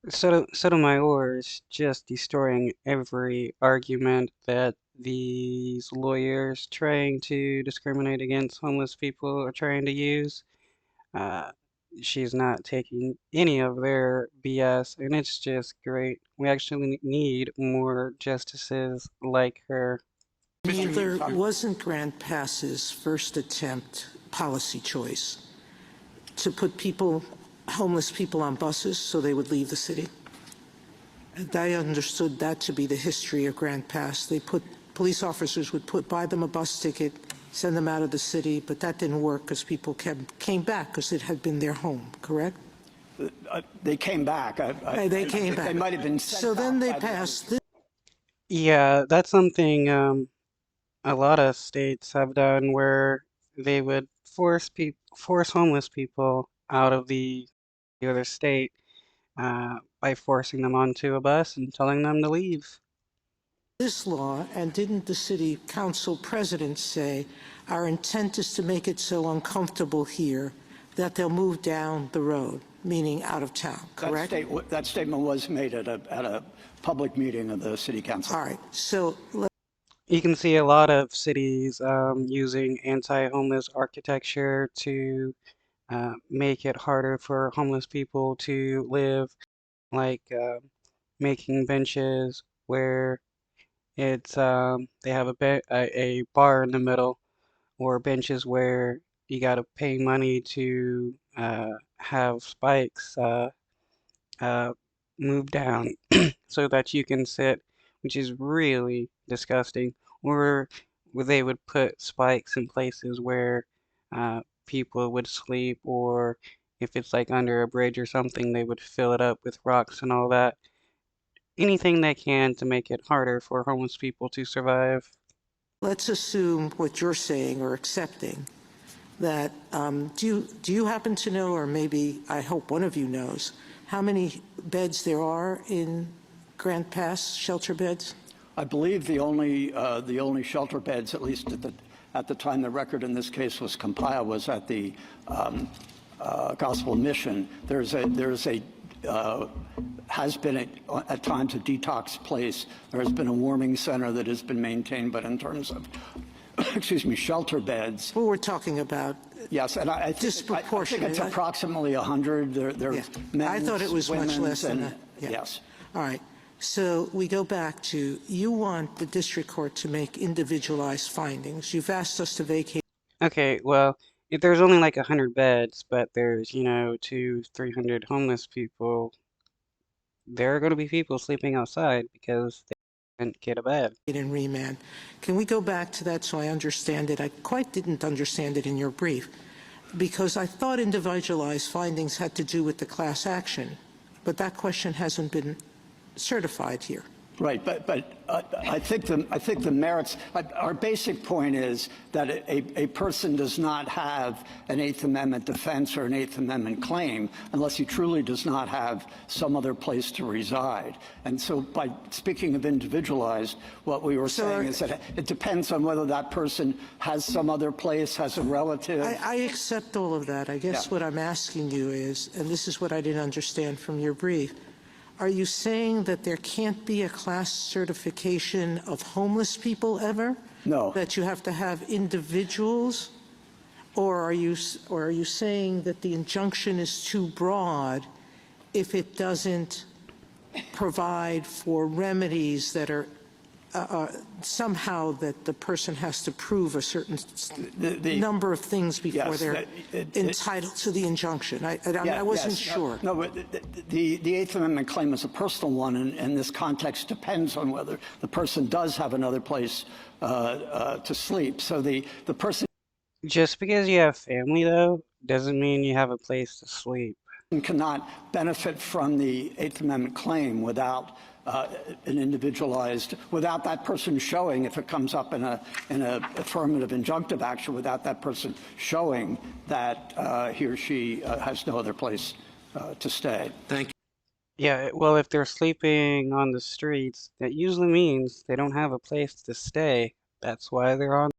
Sotomayor is just destroying every argument that these lawyers trying to discriminate against homeless people are trying to use. Uh, she's not taking any of their BS, and it's just great. We actually need more justices like her. Neither wasn't Grant Pass's first attempt policy choice to put homeless people on buses so they would leave the city. And I understood that to be the history of Grant Pass. Police officers would buy them a bus ticket, send them out of the city, but that didn't work because people came back because it had been their home, correct? They came back. They came back. They might have been sent So then they back passed this. Yeah, that's something a lot of states have done where they would force homeless people out of the other state by forcing them onto a bus and telling them to leave. This law, and didn't the city council president say, our intent is to make it so uncomfortable here that they'll move down the road, meaning out of town, correct? That statement was made at a public meeting of the city council. All right, so You can see a lot of cities using anti-homeless architecture to make it harder for homeless people to live, like making benches where it's they have a bar in the middle, or benches where you gotta pay money to have spikes uh, moved down so that you can sit, which is really disgusting. Or where they would put spikes in places where people would sleep, or if it's like under a bridge or something, they would fill it up with rocks and all that. Anything they can to make it harder for homeless people to survive. let's assume what you're saying or accepting, that do you happen to know, or maybe I hope one of you knows, how many beds there are in Grant Pass, shelter beds? I believe the only shelter beds, at least at the time the record in this case was compiled, was at the Gospel Mission. Has been at times a detox place. There has been a warming center that has been maintained, but in terms of, excuse me, shelter beds. Well, we're talking about yes, and I think it's approximately 100. There's men's, I thought it was much less than that. Yeah. Yes. All right. So we go back to, you want the district court to make individualized findings. You've asked us to vacate. Okay, well, if there's only like 100 beds, but there's, 300 homeless people, there are going to be people sleeping outside because they didn't get a bed. In remand. Can we go back to that so I understand it? I quite didn't understand it in your brief, because I thought individualized findings had to do with the class action, but that question hasn't been certified here. Right, but I think the merits. Our basic point is that a person does not have an Eighth Amendment defense or an Eighth Amendment claim unless he truly does not have some other place to reside. And so, by speaking of individualized, what we were saying is that it depends on whether that person has some other place, has a relative. I accept all of that. I guess what I'm asking you is, and this is what I didn't understand from your brief. Are you saying that there can't be a class certification of homeless people ever? No. That you have to have individuals? Or are you saying that the injunction is too broad if it doesn't provide for remedies that are somehow that the person has to prove a certain number of things before they're entitled to the injunction? I wasn't sure. No, but the Eighth Amendment claim is a personal one, and this context depends on whether the person does have another place to sleep. So the person. Just because you have family, though, doesn't mean you have a place to sleep. Cannot benefit from the Eighth Amendment claim without an individualized, without that person showing, if it comes up in an affirmative injunctive action, without that person showing that he or she has no other place to stay. Thank you. Yeah, well, if they're sleeping on the streets, that usually means they don't have a place to stay. That's why they're on